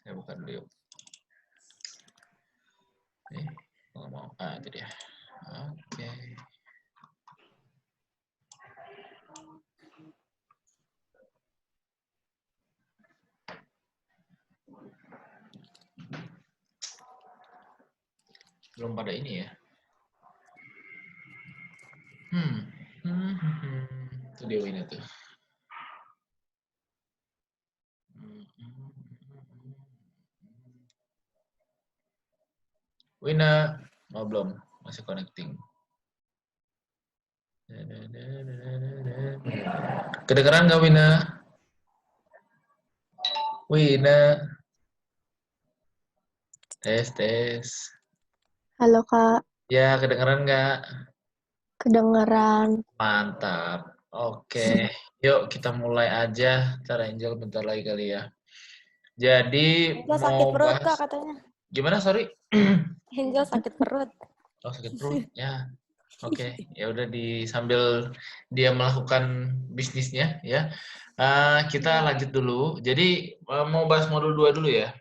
Saya buka dulu yuk. Ngomong. Itu dia. Oke. Belum pada ini ya. Itu dia Wina tuh. Wina, belum, masih connecting. Kedengeran nggak Wina? Wina. Tes. Halo Kak, Ya, kedengeran nggak? kedengeran. Mantap. Oke, yuk kita mulai aja. Ntar Angel bentar lagi kali ya. Jadi Angel sakit mau perut bahas Kak katanya. gimana? Sorry. Angel sakit perut. Oh, sakit perut. Ya. Oke, ya udah sambil dia melakukan bisnisnya ya. Kita lanjut dulu. Jadi mau bahas modul 2 dulu ya.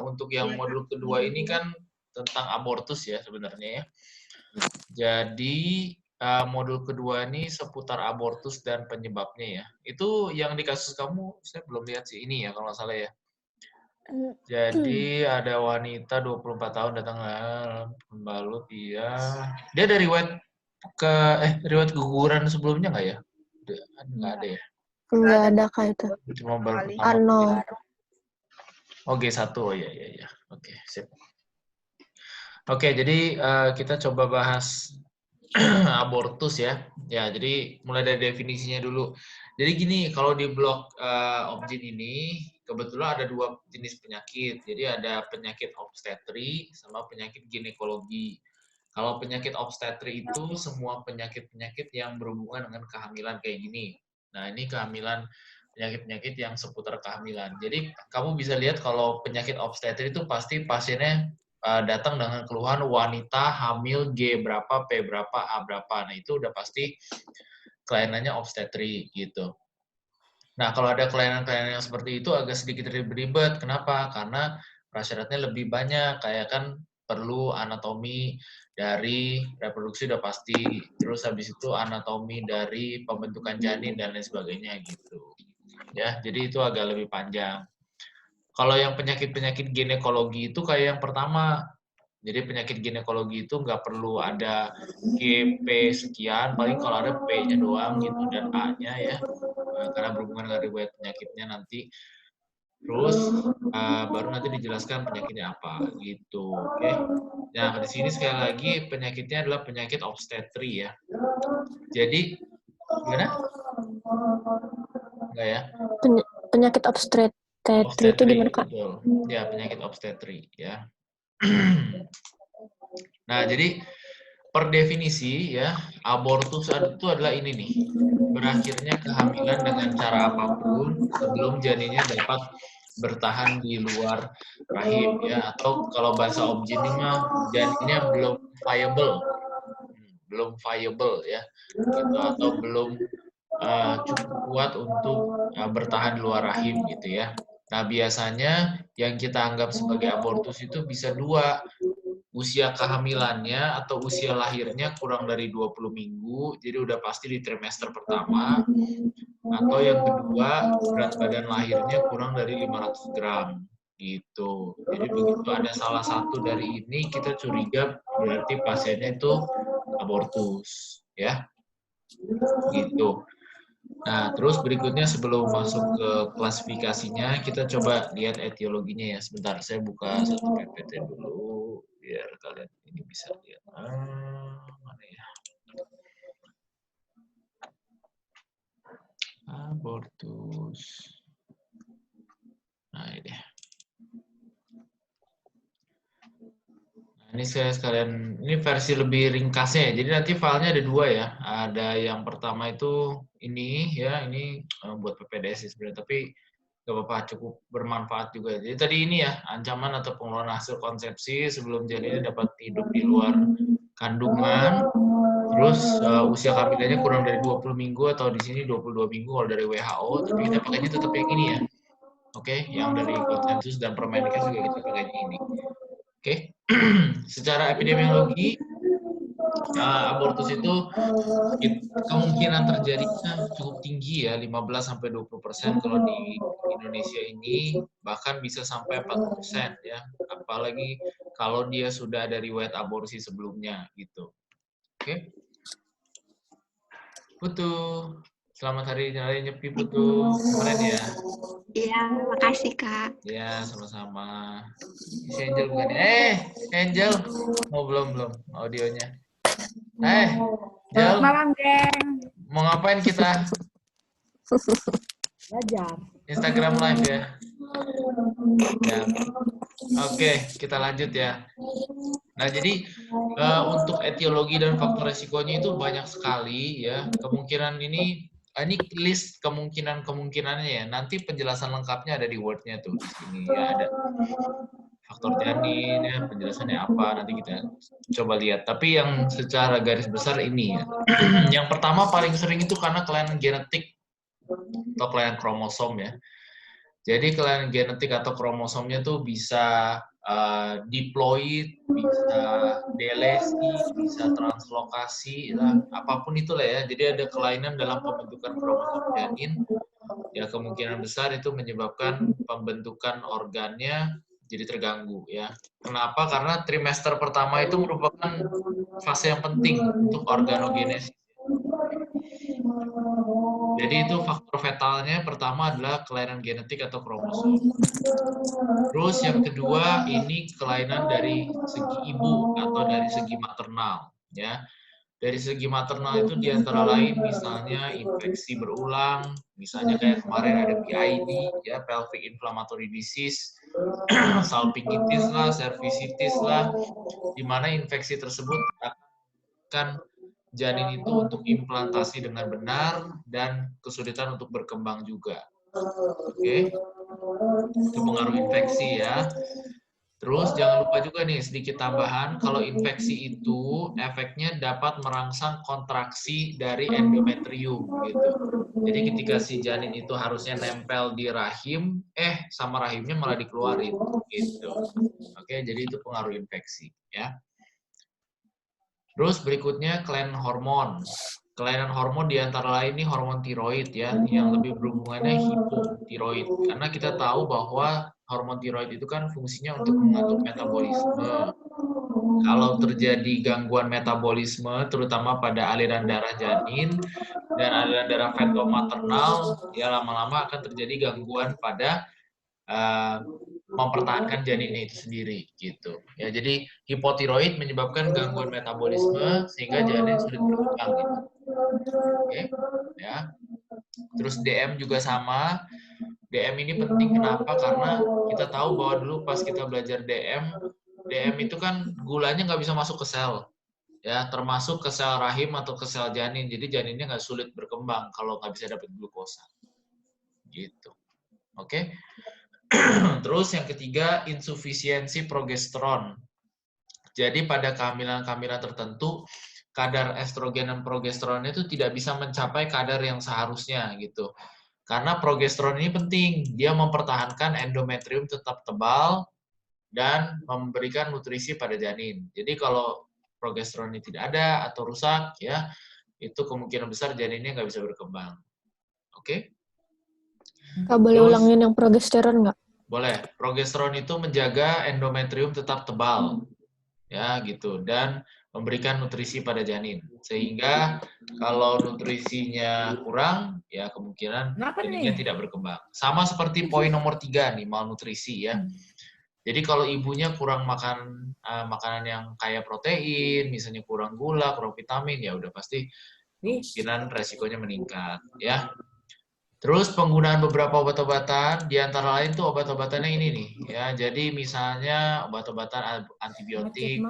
Untuk yang modul kedua ini kan tentang abortus ya sebenarnya ya. Jadi modul kedua ini seputar abortus dan penyebabnya ya. Itu yang di kasus kamu saya belum lihat sih ini ya kalau nggak salah ya. Jadi ada wanita 24 tahun datang pembalut dia. Dia dari riwayat keguguran sebelumnya nggak ya? Nggak ada ya? Nggak ada Kak itu. Cuma baru pertama. Ano. Oh, G1. Oh iya. Oke, sip. Oke, jadi kita coba bahas abortus ya. Ya, jadi mulai dari definisinya dulu. Jadi gini, kalau di blog Objin ini kebetulan ada 2 jenis penyakit. Jadi ada penyakit obstetri sama penyakit ginekologi. Kalau penyakit obstetri itu semua penyakit-penyakit yang berhubungan dengan kehamilan kayak gini. Nah, ini kehamilan penyakit-penyakit yang seputar kehamilan. Jadi kamu bisa lihat kalau penyakit obstetri itu pasti pasiennya datang dengan keluhan wanita hamil G berapa, P berapa, A berapa. Nah, itu udah pasti kelainannya obstetri gitu. Nah, kalau ada kelainan-kelainan yang seperti itu agak sedikit ribet. Kenapa? Karena prasyaratnya lebih banyak, kayak kan perlu anatomi dari reproduksi udah pasti, terus habis itu anatomi dari pembentukan janin dan lain sebagainya gitu. Ya, jadi itu agak lebih panjang. Kalau yang penyakit-penyakit ginekologi itu kayak yang pertama, jadi penyakit ginekologi itu nggak perlu ada GP sekian, paling kalau ada P-nya doang gitu dan A-nya ya, karena berhubungan dengan riwayat penyakitnya nanti. Terus baru nanti dijelaskan penyakitnya apa gitu, oke? Nah di sini sekali lagi penyakitnya adalah penyakit obstetri ya. Jadi gimana? Enggak ya? Penyakit obstetri itu gimana Kak? Betul. Ya penyakit obstetri ya. Nah, jadi per definisi ya, abortus itu adalah ini nih, berakhirnya kehamilan dengan cara apapun sebelum janinnya dapat bertahan di luar rahim ya, atau kalau bahasa Objin ini mah janinnya belum viable ya, gitu atau belum cukup kuat untuk bertahan di luar rahim gitu ya. Nah, biasanya yang kita anggap sebagai abortus itu bisa 2, usia kehamilannya atau usia lahirnya kurang dari 20 minggu, jadi udah pasti di trimester pertama, atau yang kedua berat badan lahirnya kurang dari 500 gram gitu. Jadi begitu ada salah satu dari ini kita curiga berarti pasiennya itu abortus ya. Gitu. Nah, terus berikutnya sebelum masuk ke klasifikasinya, kita coba lihat etiologinya ya. Sebentar, saya buka satu PPT dulu biar kalian ini bisa lihat. Mana ya? Abortus. Nah, ini. Nah, ini saya sekalian, ini versi lebih ringkasnya ya. Jadi nanti filenya ada 2 ya. Ada yang pertama itu ini ya, ini buat PPDS sebenarnya, tapi gak apa-apa, cukup bermanfaat juga. Jadi tadi ini ya, ancaman atau pengeluaran hasil konsepsi sebelum janinnya dapat hidup di luar kandungan. Terus usia kehamilannya kurang dari 20 minggu atau di sini 22 minggu kalau dari WHO, tapi kita pakainya tetap yang ini ya. Oke, yang dari konsensus dan Permenkes juga kita pakai ini. Oke, secara epidemiologi, abortus itu kemungkinan terjadinya cukup tinggi ya, 15-20% kalau di Indonesia ini, bahkan bisa sampai 40% ya, apalagi kalau dia sudah ada riwayat aborsi sebelumnya gitu. Oke, Putu, selamat hari raya Nyepi Putu, kemarin ya. Iya, makasih Kak. Ya, sama-sama. Si Angel bukan ya? Angel. Oh, belum audionya. Angel. Malam, geng. Mau ngapain kita? Belajar. Instagram live ya. Ya. Oke, kita lanjut ya. Nah, jadi untuk etiologi dan faktor resikonya itu banyak sekali ya. Kemungkinan ini list kemungkinannya ya. Nanti penjelasan lengkapnya ada di Word-nya tuh di sini ya, ada faktor janin ya, penjelasannya apa nanti kita coba lihat. Tapi yang secara garis besar ini ya. Yang pertama paling sering itu karena kelainan genetik atau kelainan kromosom ya. Jadi kelainan genetik atau kromosomnya tuh bisa diploid, bisa delesi, bisa translokasi, lah, apapun itulah ya. Jadi ada kelainan dalam pembentukan kromosom janin. Ya kemungkinan besar itu menyebabkan pembentukan organnya jadi terganggu ya. Kenapa? Karena trimester pertama itu merupakan fase yang penting untuk organogenesis. Jadi itu faktor fatalnya pertama adalah kelainan genetik atau kromosom. Terus yang kedua ini kelainan dari segi ibu atau dari segi maternal ya. Dari segi maternal itu diantara lain misalnya infeksi berulang, misalnya kayak kemarin ada PID ya, pelvic inflammatory disease, salpingitis lah, cervicitis lah, di mana infeksi tersebut akan janin itu untuk implantasi dengan benar dan kesulitan untuk berkembang juga. Oke, itu pengaruh infeksi ya. Terus jangan lupa juga nih sedikit tambahan, kalau infeksi itu efeknya dapat merangsang kontraksi dari endometrium gitu. Jadi ketika si janin itu harusnya nempel di rahim, sama rahimnya malah dikeluarin gitu. Oke, jadi itu pengaruh infeksi ya. Terus berikutnya kelainan hormon. Kelainan hormon diantara lain ini hormon tiroid ya, yang lebih berhubungannya hipotiroid. Karena kita tahu bahwa hormon tiroid itu kan fungsinya untuk mengatur metabolisme. Kalau terjadi gangguan metabolisme, terutama pada aliran darah janin dan aliran darah fetal maternal, ya lama-lama akan terjadi gangguan pada mempertahankan janinnya itu sendiri gitu. Ya, jadi hipotiroid menyebabkan gangguan metabolisme sehingga janin sulit berkembang gitu. Oke, ya. Terus DM juga sama. DM ini penting kenapa? Karena kita tahu bahwa dulu pas kita belajar DM itu kan gulanya nggak bisa masuk ke sel. Ya, termasuk ke sel rahim atau ke sel janin. Jadi janinnya nggak sulit berkembang kalau nggak bisa dapat glukosa. Gitu. Oke. Terus yang ketiga, insufisiensi progesteron. Jadi pada kehamilan-kehamilan tertentu, kadar estrogen dan progesteron itu tidak bisa mencapai kadar yang seharusnya gitu. Karena progesteron ini penting, dia mempertahankan endometrium tetap tebal dan memberikan nutrisi pada janin. Jadi kalau progesteron ini tidak ada atau rusak, ya itu kemungkinan besar janinnya nggak bisa berkembang. Oke? Kak, boleh ulangin yang progesteron nggak? Boleh. Progesteron itu menjaga endometrium tetap tebal, ya gitu, dan memberikan nutrisi pada janin. Sehingga kalau nutrisinya kurang, ya kemungkinan janinnya tidak berkembang. Sama seperti poin nomor 3 nih, malnutrisi ya. Jadi kalau ibunya kurang makan makanan yang kaya protein, misalnya kurang gula, kurang vitamin, ya udah pasti kemungkinan resikonya meningkat, ya. Terus penggunaan beberapa obat-obatan, di antara lain tuh obat-obatannya ini nih, ya. Jadi misalnya obat-obatan antibiotik,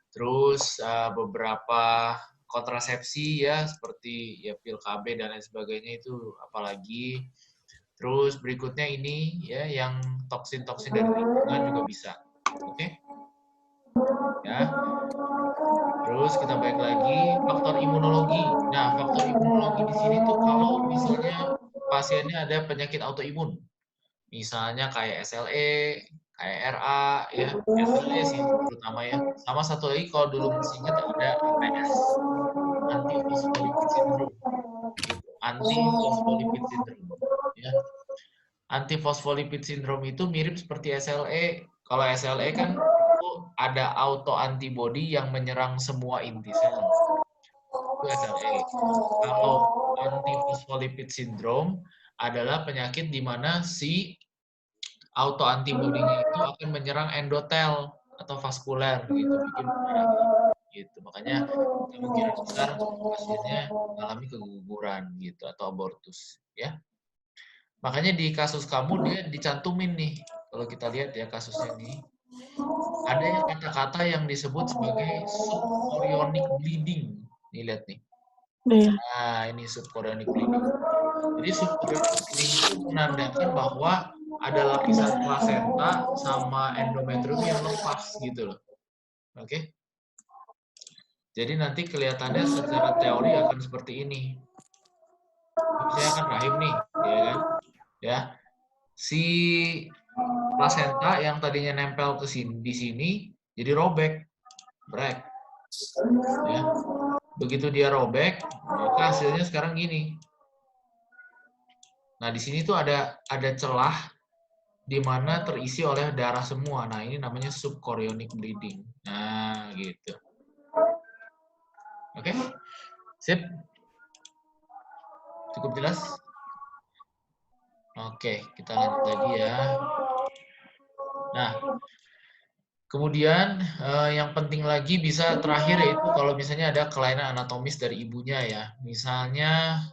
terus beberapa kontrasepsi ya, seperti ya pil KB dan lain sebagainya itu apalagi. Terus berikutnya ini ya, yang toksin-toksin dari lingkungan juga bisa, oke? Ya. Terus kita balik lagi, faktor imunologi. Nah, faktor imunologi di sini tuh kalau misalnya pasiennya ada penyakit autoimun. Misalnya kayak SLE, kayak RA, ya. SLE sih terutama ya. Sama satu lagi kalau dulu masih ingat ada APS, anti-phospholipid syndrome. Gitu. Anti-phospholipid syndrome. Ya. Anti-phospholipid syndrome itu mirip seperti SLE. Kalau SLE kan itu ada auto antibody yang menyerang semua inti sel. Itu SLE. Kalau anti-phospholipid syndrome adalah penyakit di mana si auto antibody-nya itu akan menyerang endotel atau vaskuler gitu, bikin perdarahan gitu. Makanya kemungkinan besar pasiennya mengalami keguguran gitu atau abortus ya. Makanya di kasus kamu dia dicantumin nih. Kalau kita lihat ya kasusnya nih, ada yang kata-kata yang disebut sebagai subchorionic bleeding. Nih lihat nih. Iya. Nah, ini subchorionic bleeding. Jadi subchorionic bleeding itu menandakan bahwa ada lapisan plasenta sama endometrium yang lepas gitu loh. Oke. Jadi nanti kelihatannya secara teori akan seperti ini. Misalnya kan rahim nih, ya kan? Ya. Si plasenta yang tadinya nempel ke sini di sini jadi robek. Brek. Ya. Begitu dia robek, maka hasilnya sekarang gini. Nah, di sini tuh ada celah di mana terisi oleh darah semua. Nah, ini namanya subchorionic bleeding. Nah, gitu. Oke? Sip? Cukup jelas? Oke, kita lanjut lagi ya. Nah, kemudian yang penting lagi bisa terakhir yaitu kalau misalnya ada kelainan anatomis dari ibunya ya. Misalnya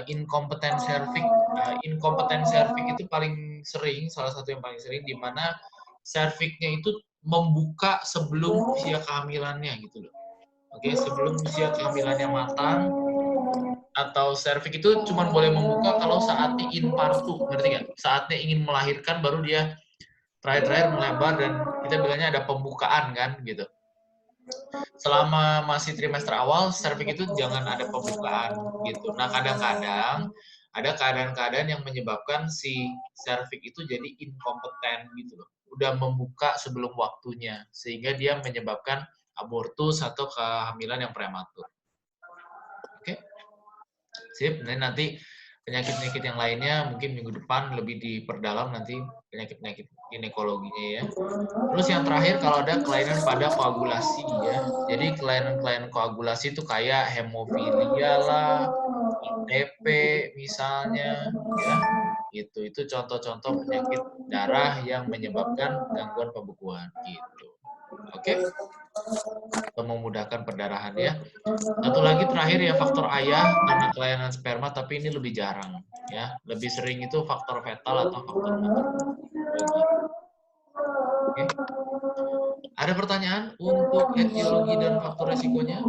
incompetent cervix. Incompetent cervix itu paling sering, salah satu yang paling sering, di mana cervixnya itu membuka sebelum usia kehamilannya gitu loh. Oke, sebelum usia kehamilannya matang, atau cervix itu cuma boleh membuka kalau saatnya in partu, ngerti nggak? Saatnya ingin melahirkan baru dia terakhir-terakhir melebar dan kita bilangnya ada pembukaan kan gitu. Selama masih trimester awal, cervix itu jangan ada pembukaan gitu. Nah, kadang-kadang ada keadaan-keadaan yang menyebabkan si cervix itu jadi inkompeten gitu loh. Udah membuka sebelum waktunya, sehingga dia menyebabkan abortus atau kehamilan yang prematur. Oke? Sip, nanti penyakit-penyakit yang lainnya mungkin minggu depan lebih diperdalam nanti penyakit-penyakit ginekologinya ya. Terus yang terakhir kalau ada kelainan pada koagulasi ya. Jadi kelainan-kelainan koagulasi itu kayak hemofilia lah, ITP misalnya ya. Itu contoh-contoh penyakit darah yang menyebabkan gangguan pembekuan gitu. Oke? Atau memudahkan perdarahan ya. Satu lagi terakhir ya faktor ayah karena kelainan sperma, tapi ini lebih jarang ya. Lebih sering itu faktor fetal atau faktor morfologi. Oke. Ada pertanyaan untuk etiologi dan faktor resikonya?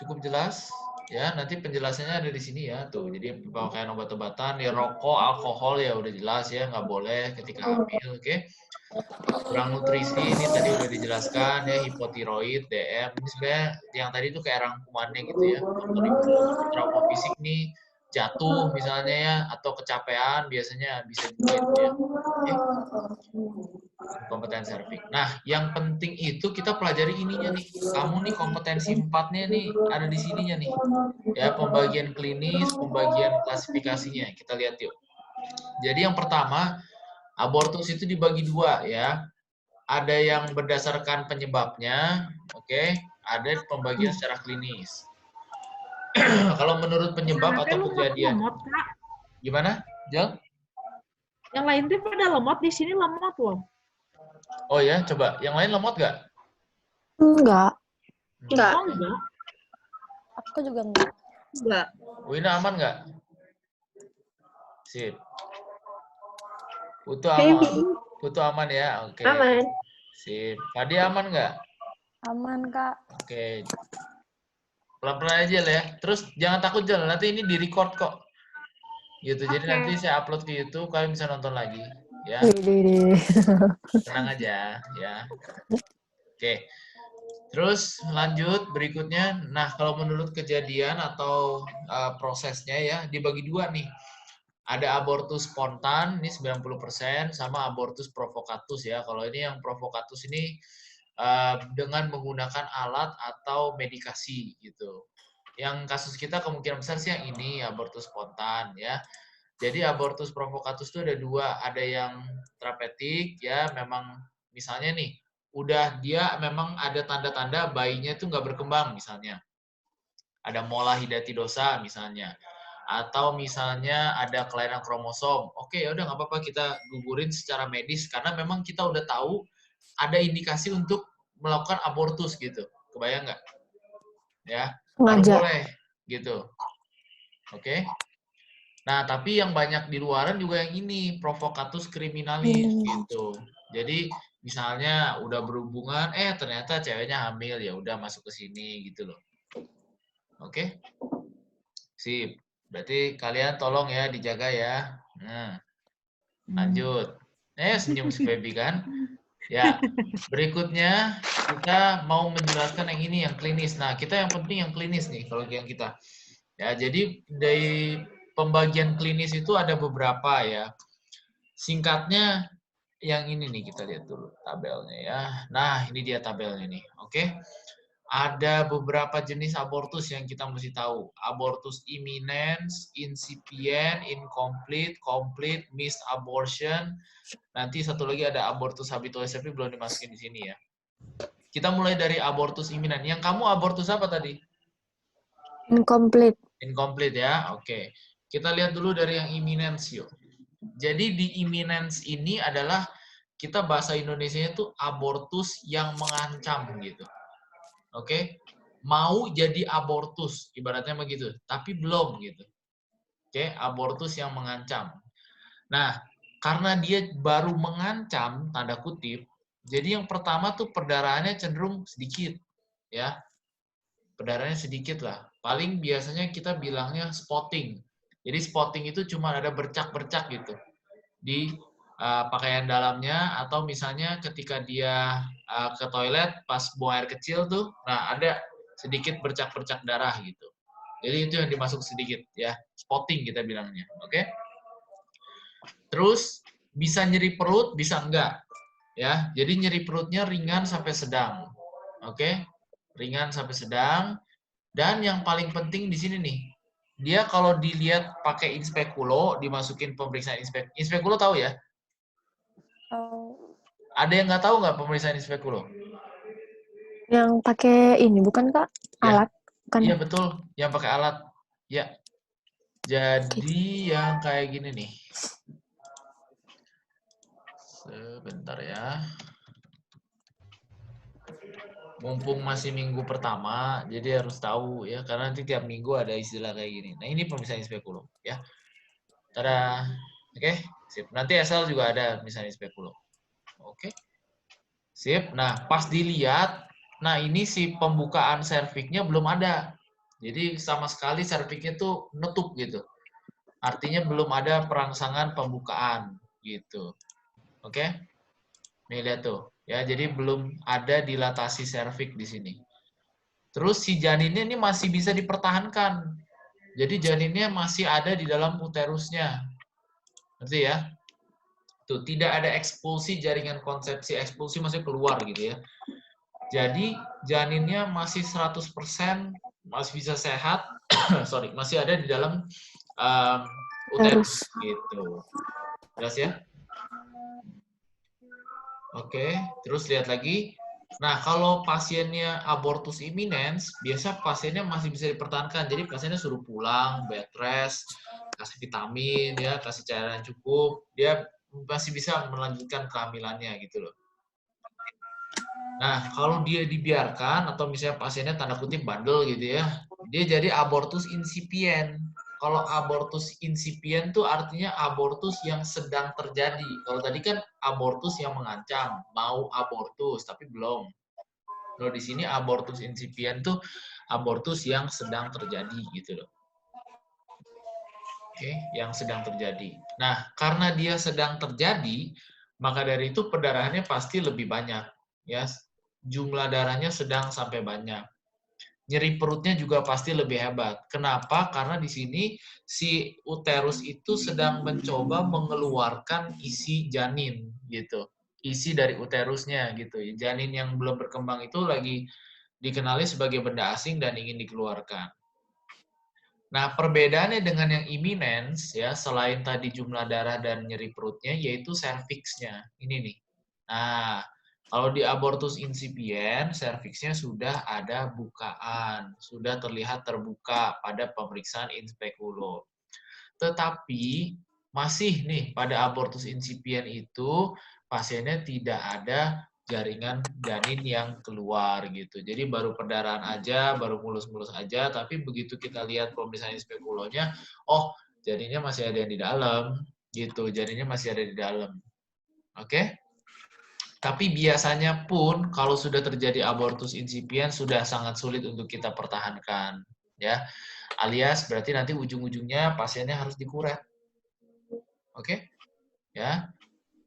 Cukup jelas ya. Nanti penjelasannya ada di sini ya. Tuh, jadi pemakaian obat-obatan, ya rokok, alkohol ya udah jelas ya, nggak boleh ketika hamil. Oke. Kurang nutrisi ini tadi udah dijelaskan ya, hipotiroid, DM. Ini sebenarnya yang tadi itu kayak rangkumannya gitu ya. Faktor imunologi, trauma fisik nih, jatuh misalnya ya, atau kecapean biasanya bisa juga itu ya. Oke. Kompetensi cervix. Nah, yang penting itu kita pelajari ininya nih. Kamu nih kompetensi 4-nya nih ada di sininya nih. Ya, pembagian klinis, pembagian klasifikasinya. Kita lihat yuk. Jadi yang pertama, abortus itu dibagi dua ya. Ada yang berdasarkan penyebabnya, oke. Ada pembagian secara klinis. Kalau menurut penyebab atau kejadian. Gimana, Jal? Yang lain tuh pada lemot, di sini lemot loh. Oh ya, coba. Yang lain lemot nggak? Enggak. Enggak. Oh, enggak. Aku juga enggak. Enggak. Wina aman nggak? Sip. Putu aman. Putu aman ya? Oke. Aman. Sip. Padi aman nggak? Aman, Kak. Oke. Pelan-pelan aja lah ya. Terus jangan takut jalan. Nanti ini di-record kok. Gitu. Jadi nanti saya upload ke YouTube, kalian bisa nonton lagi. Ya. Tenang aja. Ya. Oke. Terus lanjut berikutnya. Nah, kalau menurut kejadian atau prosesnya ya, dibagi dua nih. Ada abortus spontan, ini 90%, sama abortus provokatus ya. Kalau ini yang provokatus ini dengan menggunakan alat atau medikasi gitu. Yang kasus kita kemungkinan besar sih yang ini, abortus spontan ya. Jadi abortus provokatus itu ada dua, ada yang terapeutik ya, memang misalnya nih, udah dia memang ada tanda-tanda bayinya itu nggak berkembang misalnya. Ada mola hidatidosa misalnya. Atau misalnya ada kelainan kromosom. Oke, ya udah nggak apa-apa kita gugurin secara medis karena memang kita udah tahu ada indikasi untuk melakukan abortus gitu. Kebayang nggak? Ya, baru Sengaja. boleh gitu. Oke. Nah, tapi yang banyak di luaran juga yang ini, provokatus criminalis gitu. Jadi misalnya udah berhubungan, ternyata ceweknya hamil, ya udah masuk ke sini gitu loh. Oke? Sip. Berarti kalian tolong ya dijaga ya. Nah, lanjut. Senyum si baby kan? Ya, berikutnya kita mau menjelaskan yang ini, yang klinis. Nah, kita yang penting yang klinis nih, kalau yang kita. Ya, jadi dari pembagian klinis itu ada beberapa ya. Singkatnya yang ini nih, kita lihat dulu tabelnya ya. Nah, ini dia tabelnya nih. Oke. Ada beberapa jenis abortus yang kita mesti tahu. Abortus imminens, incipient, incomplete, complete, missed abortion. Nanti satu lagi ada abortus habitualis, tapi belum dimasukin di sini ya. Kita mulai dari abortus imminens. Yang kamu abortus apa tadi? Incomplete. Incomplete ya, oke. Kita lihat dulu dari yang imminens yuk. Jadi di imminens ini adalah kita bahasa Indonesianya itu abortus yang mengancam gitu. Oke, mau jadi abortus, ibaratnya begitu, tapi belum gitu. Oke, abortus yang mengancam. Nah, karena dia baru mengancam, tanda kutip, jadi yang pertama tuh perdarahannya cenderung sedikit, ya. Perdarahannya sedikit lah. Paling biasanya kita bilangnya spotting. Jadi spotting itu cuma ada bercak-bercak gitu di pakaian dalamnya, atau misalnya ketika dia ke toilet pas buang air kecil tuh, nah ada sedikit bercak-bercak darah gitu. Jadi itu yang dimasuk sedikit ya, spotting kita bilangnya, oke? Terus bisa nyeri perut, bisa enggak, ya. Jadi nyeri perutnya ringan sampai sedang, oke? Ringan sampai sedang. Dan yang paling penting di sini nih, dia kalau dilihat pakai inspekulo, dimasukin pemeriksaan inspekulo tahu ya? Ada yang nggak tahu nggak pemeriksaan inspekulo? Yang pakai ini bukan Kak? Ya. Alat? Bukan. Iya betul, yang pakai alat. Ya. Jadi yang kayak gini nih. Sebentar ya. Mumpung masih minggu pertama, jadi harus tahu ya, karena nanti tiap minggu ada istilah kayak gini. Nah ini pemeriksaan inspekulo ya. Tada. Oke, sip. Nanti asal juga ada misalnya inspekulo. Oke. Sip. Nah, pas dilihat, nah ini si pembukaan serviknya belum ada. Jadi sama sekali serviknya tuh nutup gitu. Artinya belum ada perangsangan pembukaan gitu. Oke? Nih lihat tuh. Ya, jadi belum ada dilatasi serviks di sini. Terus si janinnya ini masih bisa dipertahankan. Jadi janinnya masih ada di dalam uterusnya. Ngerti ya? Tuh, tidak ada ekspulsi jaringan konsepsi. Ekspulsi masih keluar gitu ya. Jadi janinnya masih 100% masih bisa sehat, sorry, masih ada di dalam uterus gitu. Jelas ya? Oke, terus lihat lagi. Nah, kalau pasiennya abortus imminens, biasa pasiennya masih bisa dipertahankan. Jadi pasiennya suruh pulang, bed rest, kasih vitamin, ya, kasih cairan yang cukup, dia masih bisa melanjutkan kehamilannya gitu loh. Nah, kalau dia dibiarkan atau misalnya pasiennya tanda kutip bandel gitu ya, dia jadi abortus incipient. Kalau abortus incipient tuh artinya abortus yang sedang terjadi. Kalau tadi kan abortus yang mengancam, mau abortus tapi belum. Kalau di sini abortus incipient tuh abortus yang sedang terjadi gitu loh. Oke, yang sedang terjadi. Nah, karena dia sedang terjadi, maka dari itu perdarahannya pasti lebih banyak. Ya, jumlah darahnya sedang sampai banyak. nyeri perutnya juga pasti lebih hebat. Kenapa? Karena di sini si uterus itu sedang mencoba mengeluarkan isi janin gitu. Isi dari uterusnya gitu. Janin yang belum berkembang itu lagi dikenali sebagai benda asing dan ingin dikeluarkan. Nah, perbedaannya dengan yang imminence ya, selain tadi jumlah darah dan nyeri perutnya, yaitu serviksnya. Ini nih. Nah, kalau di abortus incipient, serviksnya sudah ada bukaan, sudah terlihat terbuka pada pemeriksaan in speculo. Tetapi masih nih pada abortus incipient itu pasiennya tidak ada jaringan janin yang keluar gitu. Jadi baru perdarahan aja, baru mulus-mulus aja, tapi begitu kita lihat pemeriksaan in speculonya, oh janinnya masih ada yang di dalam gitu, janinnya masih ada di dalam. Oke? Tapi biasanya pun kalau sudah terjadi abortus incipient sudah sangat sulit untuk kita pertahankan, ya. Alias berarti nanti ujung-ujungnya pasiennya harus dikuret. Oke? Ya.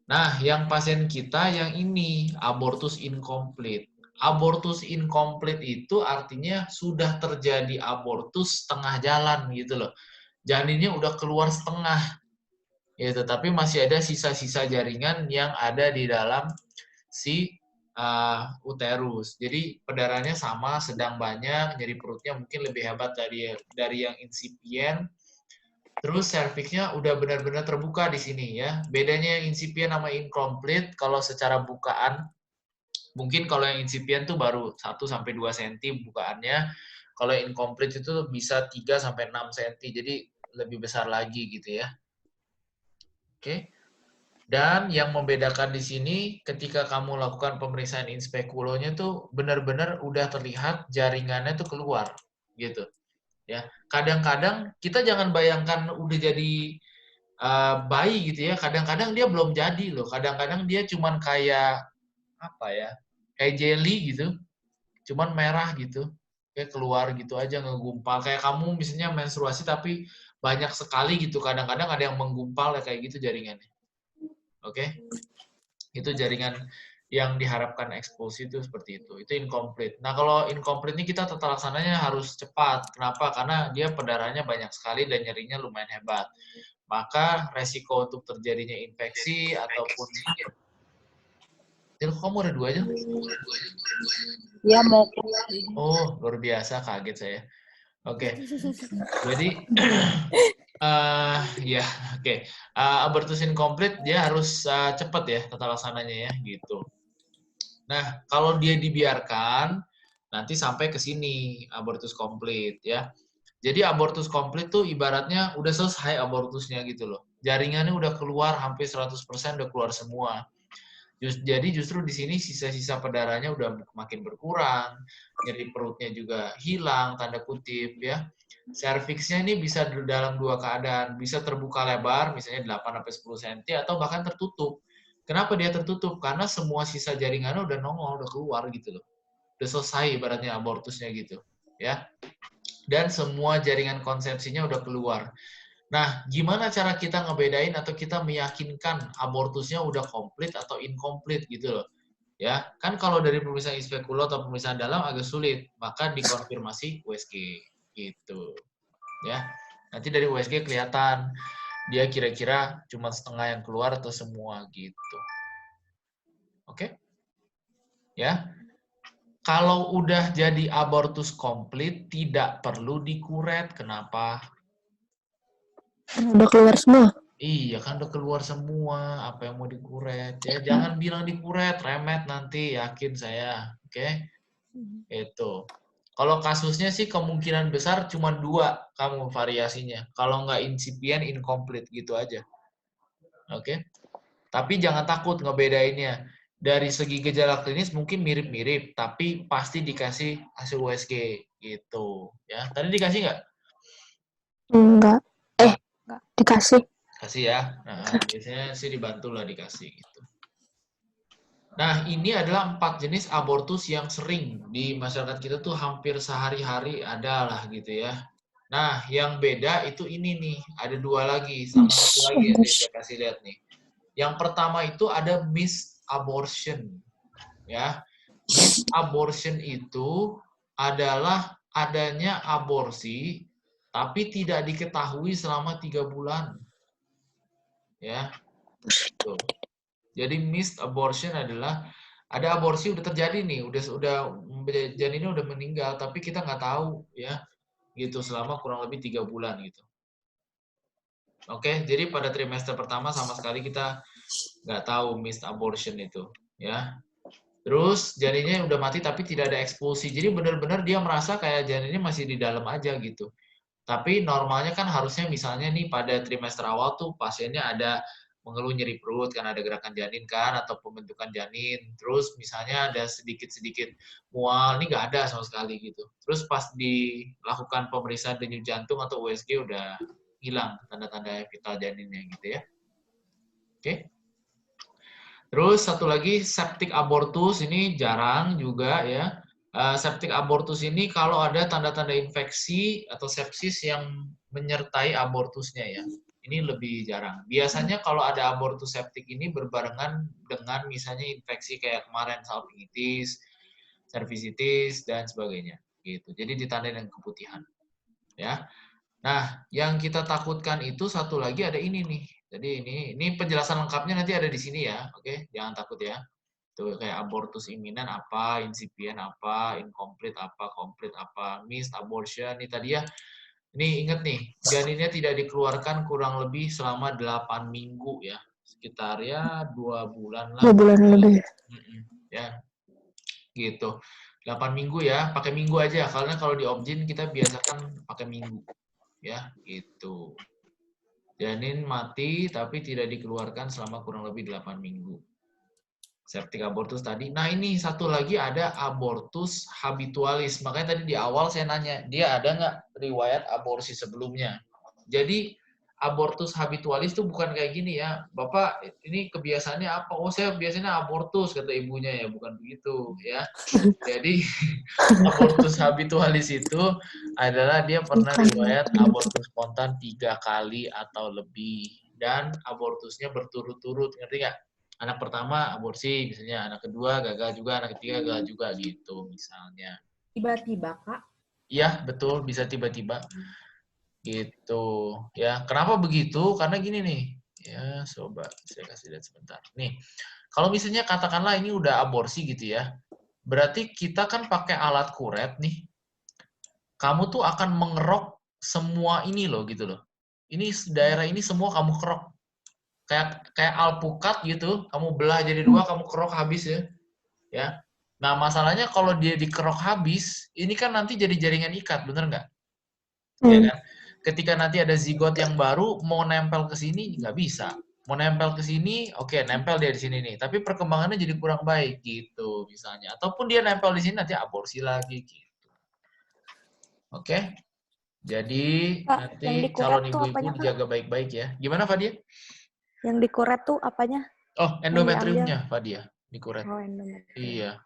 Nah, yang pasien kita yang ini abortus incomplete. Abortus incomplete itu artinya sudah terjadi abortus setengah jalan gitu loh. Janinnya udah keluar setengah. Gitu, tapi masih ada sisa-sisa jaringan yang ada di dalam si uterus. Jadi perdarahannya sama, sedang banyak, nyeri perutnya mungkin lebih hebat dari yang incipient. Terus serviksnya udah benar-benar terbuka di sini ya. Bedanya yang incipient sama incomplete kalau secara bukaan, mungkin kalau yang incipient tuh baru 1 sampai 2 cm bukaannya. Kalau yang incomplete itu bisa 3 sampai 6 cm. Jadi lebih besar lagi gitu ya. Oke. Dan yang membedakan di sini ketika kamu lakukan pemeriksaan in speculonya tuh benar-benar udah terlihat jaringannya tuh keluar gitu. Ya, kadang-kadang kita jangan bayangkan udah jadi bayi gitu ya. Kadang-kadang dia belum jadi loh. Kadang-kadang dia cuman kayak apa ya? Kayak jelly gitu. Cuman merah gitu. Kayak keluar gitu aja ngegumpal. Kayak kamu misalnya menstruasi tapi banyak sekali gitu. Kadang-kadang ada yang menggumpal ya kayak gitu jaringannya. Oke? Itu jaringan yang diharapkan eksposi itu seperti itu. Itu incomplete. Nah, kalau incomplete ini kita tata laksananya harus cepat. Kenapa? Karena dia perdarahannya banyak sekali dan nyerinya lumayan hebat. Maka resiko untuk terjadinya infeksi ataupun kamu ada 2 aja? Ya mau. Oh, luar biasa, kaget saya. Oke. Jadi ya, oke. Abortus incomplete dia harus cepat ya tata laksananya ya, gitu. Nah, kalau dia dibiarkan, nanti sampai ke sini, abortus komplit ya. Jadi abortus komplit tuh ibaratnya udah selesai abortusnya gitu loh. Jaringannya udah keluar, hampir 100% udah keluar semua. Jadi justru di sini sisa-sisa perdarahannya udah makin berkurang, nyeri perutnya juga hilang, tanda kutip ya. Serviksnya ini bisa dalam 2 keadaan, bisa terbuka lebar, misalnya 8-10 cm, atau bahkan tertutup. Kenapa dia tertutup? Karena semua sisa jaringannya udah nongol, udah keluar gitu loh. Udah selesai ibaratnya abortusnya gitu. Ya. Dan semua jaringan konsepsinya udah keluar. Nah, gimana cara kita ngebedain atau kita meyakinkan abortusnya udah komplit atau incomplete gitu loh. Ya, kan kalau dari pemeriksaan spekulo atau pemeriksaan dalam agak sulit, maka dikonfirmasi USG gitu. Ya. Nanti dari USG kelihatan dia kira-kira cuma setengah yang keluar atau semua gitu. Oke? Ya. Kalau udah jadi abortus komplit, tidak perlu dikuret. Kenapa? Udah keluar semua. Iya, kan udah keluar semua. Apa yang mau dikuret? Ya, jangan bilang dikuret, remet nanti, yakin saya. Oke? Itu. Kalau kasusnya sih kemungkinan besar cuma 2 kamu variasinya. Kalau nggak incipient, incomplete gitu aja. Oke? Tapi jangan takut ngebedainnya. Dari segi gejala klinis mungkin mirip-mirip, tapi pasti dikasih hasil USG gitu. Ya, tadi dikasih nggak? Enggak. Dikasih. Kasih ya. Nah, biasanya sih dibantu lah dikasih gitu. Nah, ini adalah 4 jenis abortus yang sering di masyarakat kita tuh hampir sehari-hari ada lah gitu ya. Nah, yang beda itu ini nih, ada 2 lagi, sama satu lagi yang saya kasih lihat nih. Yang pertama itu ada misabortion. Ya. Misabortion itu adalah adanya aborsi tapi tidak diketahui selama 3 bulan. Ya. Tuh. Jadi missed abortion adalah ada aborsi udah terjadi nih, udah janinnya udah meninggal tapi kita nggak tahu ya. Gitu selama kurang lebih 3 bulan gitu. Oke, jadi pada trimester pertama sama sekali kita nggak tahu missed abortion itu, ya. Terus janinnya udah mati tapi tidak ada ekspulsi. Jadi benar-benar dia merasa kayak janinnya masih di dalam aja gitu. Tapi normalnya kan harusnya misalnya nih pada trimester awal tuh pasiennya ada mengeluh nyeri perut karena ada gerakan janin kan atau pembentukan janin. Terus misalnya ada sedikit-sedikit mual, ini nggak ada sama sekali gitu. Terus pas dilakukan pemeriksaan denyut jantung atau USG udah hilang tanda-tanda vital janinnya gitu ya. Oke. Terus satu lagi septic abortus ini jarang juga ya. Septic abortus ini kalau ada tanda-tanda infeksi atau sepsis yang menyertai abortusnya ya. Ini lebih jarang. Biasanya kalau ada abortus septic ini berbarengan dengan misalnya infeksi kayak kemarin salpingitis, cervicitis dan sebagainya gitu. Jadi ditandai dengan keputihan. Ya. Nah, yang kita takutkan itu satu lagi ada ini nih. Jadi ini penjelasan lengkapnya nanti ada di sini ya. Oke, jangan takut ya. Tuh kayak abortus iminan apa, insipient apa, incomplete apa, complete apa, missed abortion. Ini tadi ya. Ini ingat nih, janinnya tidak dikeluarkan kurang lebih selama 8 minggu ya. Sekitar ya 2 bulan lah. 2 bulan lebih. Ya, gitu. 8 minggu ya, pakai minggu aja. Karena kalau di obgyn kita biasakan pakai minggu. Ya, gitu. Janin mati tapi tidak dikeluarkan selama kurang lebih 8 minggu. Septic abortus tadi. Nah, ini satu lagi ada abortus habitualis. Makanya tadi di awal saya nanya, dia ada nggak riwayat aborsi sebelumnya? Jadi, abortus habitualis itu bukan kayak gini ya. Bapak, ini kebiasaannya apa? Oh, saya biasanya abortus, kata ibunya ya. Bukan begitu ya. Jadi, abortus habitualis itu adalah dia pernah riwayat abortus spontan 3 kali atau lebih. Dan abortusnya berturut-turut. Ngerti nggak? Anak pertama aborsi, misalnya anak kedua gagal juga, anak ketiga gagal juga gitu misalnya. Tiba-tiba, Kak. Iya, betul, bisa tiba-tiba. Gitu. Ya, kenapa begitu? Karena gini nih. Ya, coba saya kasih lihat sebentar. Nih, kalau misalnya katakanlah ini udah aborsi gitu ya. Berarti kita kan pakai alat kuret nih. Kamu tuh akan mengerok semua ini loh gitu loh. Ini daerah ini semua kamu kerok. Kayak alpukat gitu, kamu belah jadi 2, kamu kerok habis ya. Ya. Nah, masalahnya kalau dia dikerok habis, ini kan nanti jadi jaringan ikat, bener nggak? Ya kan? Ketika nanti ada zigot yang baru, mau nempel ke sini, nggak bisa. Mau nempel ke sini, oke, nempel dia di sini nih. Tapi perkembangannya jadi kurang baik, gitu misalnya. Ataupun dia nempel di sini, nanti aborsi lagi, gitu. Oke? Jadi, Kak, nanti yang dikuret calon tuh ibu-ibu apanya, Kak? dijaga baik-baik ya. Gimana, Fadia? Yang dikuret tuh apanya? Oh, Yang endometriumnya, Fadia. Dikuret. Oh, endometrium. Iya.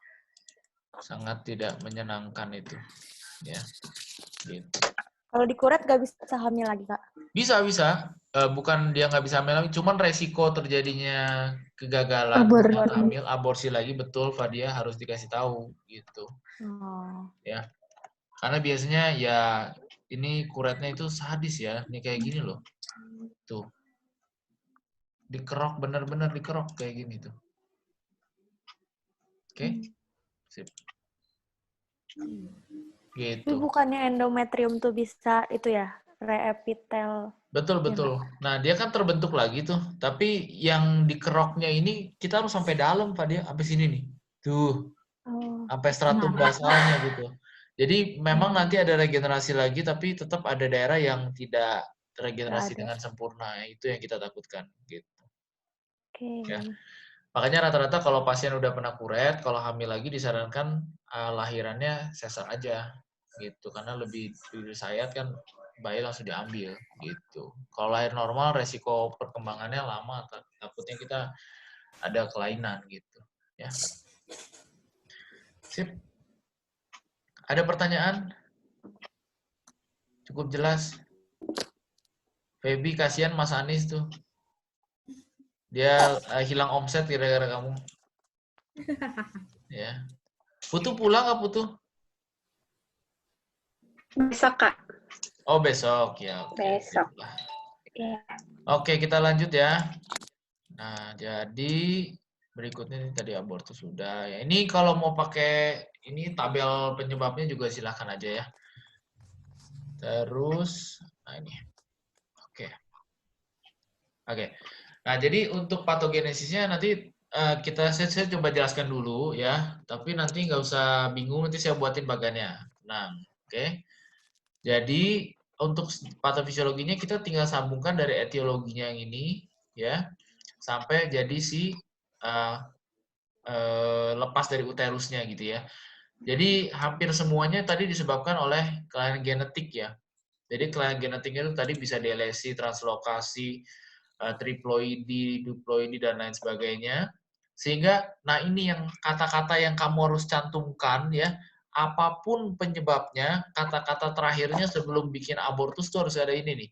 Sangat tidak menyenangkan itu. Ya. Gitu. Kalau dikuret gak bisa hamil lagi, Kak? Bisa. Bukan dia nggak bisa hamil lagi, cuman resiko terjadinya kegagalan saat hamil, aborsi lagi, betul, Fadia harus dikasih tahu gitu. Oh. Ya. Karena biasanya ya ini kuretnya itu sadis ya, ini kayak gini loh. Tuh. Dikerok, bener-bener dikerok kayak gini tuh. Oke. Sip. Gitu. Tapi bukannya endometrium tuh bisa itu ya, reepitel. Betul. Nah, dia kan terbentuk lagi tuh. Tapi yang dikeroknya ini kita harus sampai dalam, Pak, dia sampai sini nih. Tuh. Oh. Sampai stratum basalnya gitu. Jadi memang nanti ada regenerasi lagi, tapi tetap ada daerah yang tidak terregenerasi dengan sempurna. Itu yang kita takutkan gitu. Oke. Ya. Makanya rata-rata kalau pasien udah pernah kuret, kalau hamil lagi disarankan lahirannya sesar aja gitu, karena lebih disayat kan bayi langsung diambil gitu. Kalau lahir normal resiko perkembangannya lama, takutnya kita ada kelainan gitu ya. Sip. Ada pertanyaan? Cukup jelas. Feby, kasihan Mas Anis tuh. Dia hilang omset gara-gara kamu. Ya. Putu pulang nggak Putu? Besok, Kak. Oh, besok ya. Oke. Besok. Sip lah. Ya. Oke, kita lanjut ya. Nah, jadi berikutnya ini tadi abortus sudah. Ya, ini kalau mau pakai ini tabel penyebabnya juga silahkan aja ya. Terus, nah ini. Oke. Oke. Nah, jadi untuk patogenesisnya nanti saya coba jelaskan dulu ya. Tapi nanti nggak usah bingung, nanti saya buatin bagannya. Nah, oke. Jadi untuk patofisiologinya kita tinggal sambungkan dari etiologinya yang ini ya sampai jadi si lepas dari uterusnya gitu ya. Jadi hampir semuanya tadi disebabkan oleh kelainan genetik ya. Jadi kelainan genetik itu tadi bisa delesi, translokasi, triploidi, duploidi dan lain sebagainya. Sehingga nah ini yang kata-kata yang kamu harus cantumkan ya. Apapun penyebabnya, kata-kata terakhirnya sebelum bikin abortus tuh harus ada ini nih.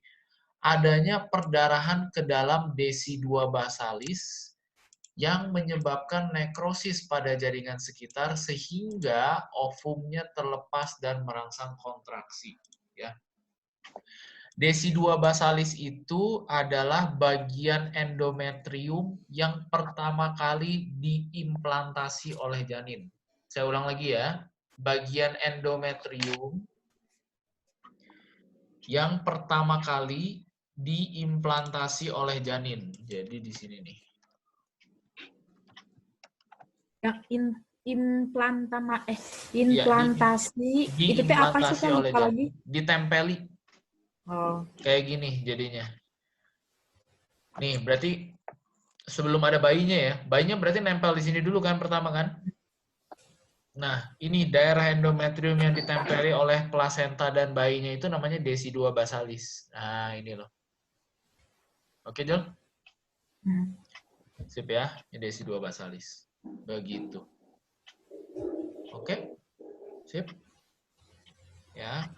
Adanya perdarahan ke dalam desi2 basalis yang menyebabkan nekrosis pada jaringan sekitar sehingga ovumnya terlepas dan merangsang kontraksi. Ya. Desi2 basalis itu adalah bagian endometrium yang pertama kali diimplantasi oleh janin. Saya ulang lagi ya. Bagian endometrium yang pertama kali diimplantasi oleh janin. Jadi di sini nih. Yang Ya, implantasi itu teh apa sih diimplantasi Kak? oleh Lupa janin. lagi. Ditempeli. Oh. Kayak gini jadinya. Nih, berarti sebelum ada bayinya ya. Bayinya berarti nempel di sini dulu kan pertama kan? Nah, ini daerah endometrium yang ditempeli oleh plasenta dan bayinya itu namanya desi2 basalis. Nah, ini loh. Oke, Jol? Sip ya, ini desi2 basalis. Begitu. Oke? Sip? Ya.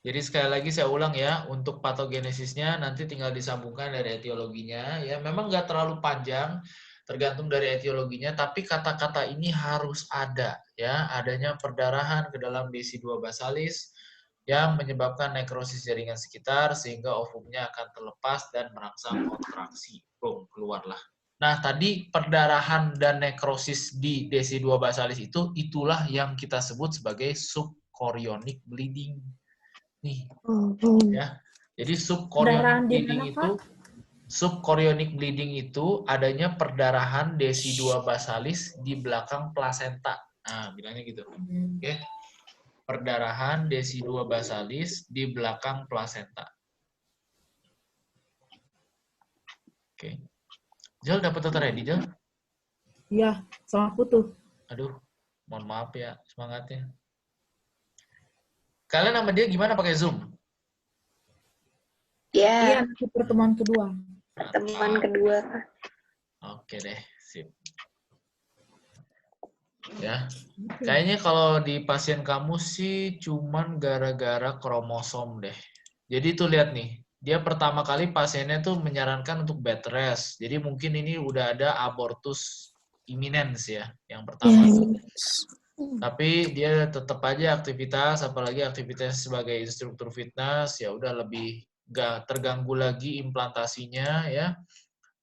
Jadi sekali lagi saya ulang ya, untuk patogenesisnya nanti tinggal disambungkan dari etiologinya. Ya, memang nggak terlalu panjang, tergantung dari etiologinya, tapi kata-kata ini harus ada. Ya, adanya perdarahan ke dalam desi2 basalis yang menyebabkan nekrosis jaringan sekitar sehingga ovumnya akan terlepas dan merangsang kontraksi. Boom, keluarlah. Nah, tadi perdarahan dan nekrosis di desi2 basalis itu, itulah yang kita sebut sebagai subchorionic bleeding. Nih, ya. Jadi Perdarahan di mana, Kak? subchorionic bleeding itu adanya perdarahan desi2 basalis di belakang plasenta. Nah, bilangnya gitu. Oke. Perdarahan desi2 basalis di belakang plasenta. Oke. Jel dapat data ready, Jel? Iya, sama putus. Aduh, mohon maaf ya semangatnya. Kalian sama dia gimana pakai Zoom? Iya, Ya, nanti pertemuan kedua. pertemuan kedua, Kak. Oke deh, sip. Ya, kayaknya kalau di pasien kamu sih cuman gara-gara kromosom deh. Jadi tuh lihat nih, dia pertama kali pasiennya tuh menyarankan untuk bed rest. Jadi mungkin ini udah ada abortus imminens ya, yang pertama. Tapi dia tetap aja aktivitas, apalagi aktivitas sebagai instruktur fitness, ya udah lebih nggak terganggu lagi implantasinya ya.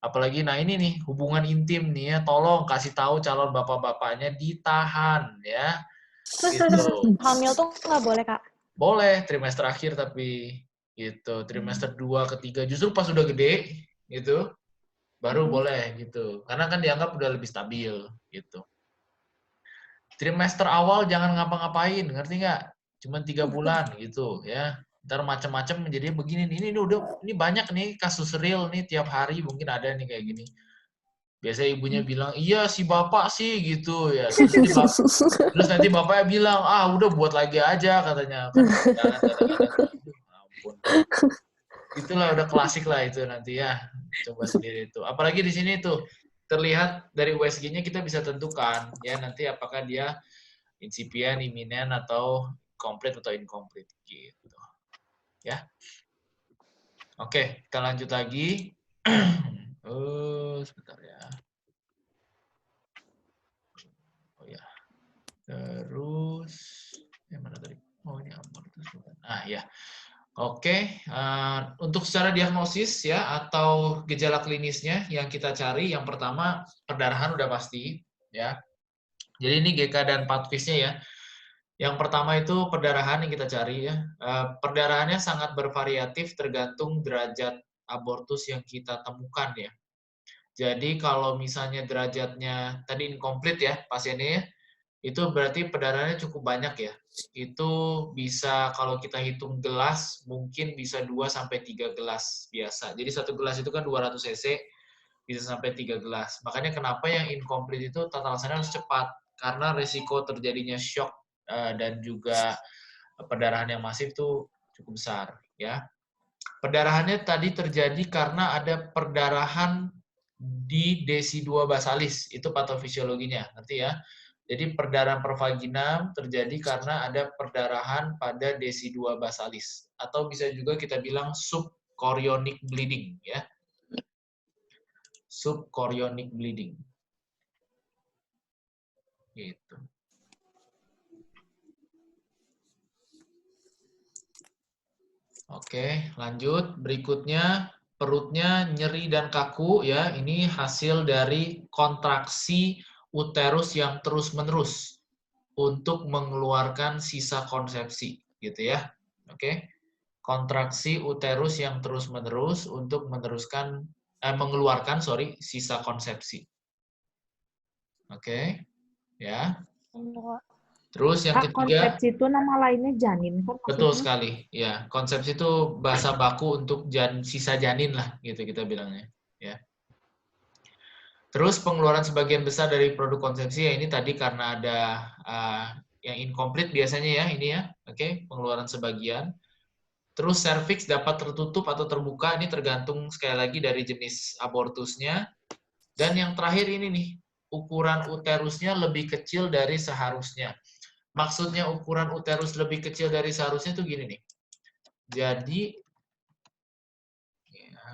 Apalagi nah ini nih hubungan intim nih ya, tolong kasih tahu calon bapak-bapaknya ditahan ya. Gitu. Hamil tuh nggak boleh, Kak. Boleh trimester akhir tapi gitu, trimester 2 ketiga justru pas udah gede gitu baru boleh gitu. Karena kan dianggap udah lebih stabil gitu. Trimester awal jangan ngapa-ngapain, ngerti nggak? Cuman 3 bulan gitu ya. Ntar macam-macam menjadi begini nih. Ini banyak nih kasus real nih tiap hari mungkin ada nih kayak gini. Biasanya ibunya bilang, iya si bapak sih gitu ya. Terus nanti bapaknya bilang, ah udah buat lagi aja katanya. Kan jangan kadang-kadang. Aduh, ampun. Itulah udah klasik lah itu nanti ya. Coba sendiri itu. Apalagi di sini tuh terlihat dari USG-nya kita bisa tentukan ya nanti apakah dia insipient, imminent atau complete atau incomplete gitu. Ya. Oke, kita lanjut lagi. Sebentar ya. Oh ya. Terus, yang mana tadi? Oke, untuk secara diagnosis ya atau gejala klinisnya yang kita cari, yang pertama perdarahan udah pasti ya. Jadi ini GK dan PATFIS-nya ya. Yang pertama itu perdarahan yang kita cari ya. Perdarahannya sangat bervariatif tergantung derajat abortus yang kita temukan ya. Jadi kalau misalnya derajatnya tadi incomplete ya pasiennya ya, itu berarti perdarahannya cukup banyak ya. Itu bisa kalau kita hitung gelas mungkin bisa 2 sampai 3 gelas biasa. Jadi satu gelas itu kan 200 cc bisa sampai 3 gelas. Makanya kenapa yang incomplete itu tata laksana harus cepat karena risiko terjadinya shock dan juga perdarahan yang masif itu cukup besar ya. Perdarahannya tadi terjadi karena ada perdarahan di desi 2 basalis, itu patofisiologinya, ngerti ya? Jadi perdarahan pervaginam terjadi karena ada perdarahan pada desi 2 basalis. Atau bisa juga kita bilang subchorionic bleeding. Ya. Subchorionic bleeding. Gitu. Oke, lanjut. Berikutnya, perutnya nyeri dan kaku. Ya, ini hasil dari kontraksi uterus yang terus-menerus untuk mengeluarkan sisa konsepsi, gitu ya. Oke. Kontraksi uterus yang terus-menerus untuk mengeluarkan sisa konsepsi. Oke. Ya. Terus yang Kak, ketiga, konsepsi itu nama lainnya janin kan betul maksudnya? sekali. Ya, konsepsi itu bahasa baku untuk sisa janin lah, gitu kita bilangnya. Ya. Terus pengeluaran sebagian besar dari produk konsepsi ya ini tadi karena ada yang incomplete biasanya ya ini ya, oke, pengeluaran sebagian. Terus serviks dapat tertutup atau terbuka, ini tergantung sekali lagi dari jenis abortusnya. Dan yang terakhir ini nih, ukuran uterusnya lebih kecil dari seharusnya. Maksudnya ukuran uterus lebih kecil dari seharusnya itu gini nih. Jadi, ya,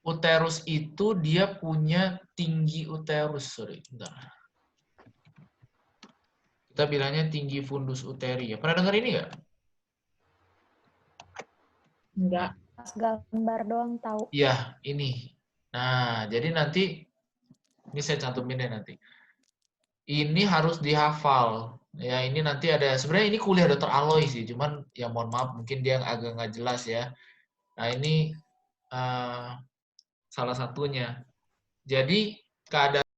uterus itu dia punya tinggi uterus, bentar. Kita bilangnya tinggi fundus uteri ya. Pernah dengar ini nggak? Enggak. Pas gambar doang tahu. Iya, ini. Nah, jadi nanti, ini saya cantumin deh nanti. Ini harus dihafal. Ya, ini nanti ada, sebenarnya ini kuliah dokter Aloy sih, cuman ya mohon maaf, mungkin dia agak nggak jelas ya. Nah, ini salah satunya. Jadi, keadaan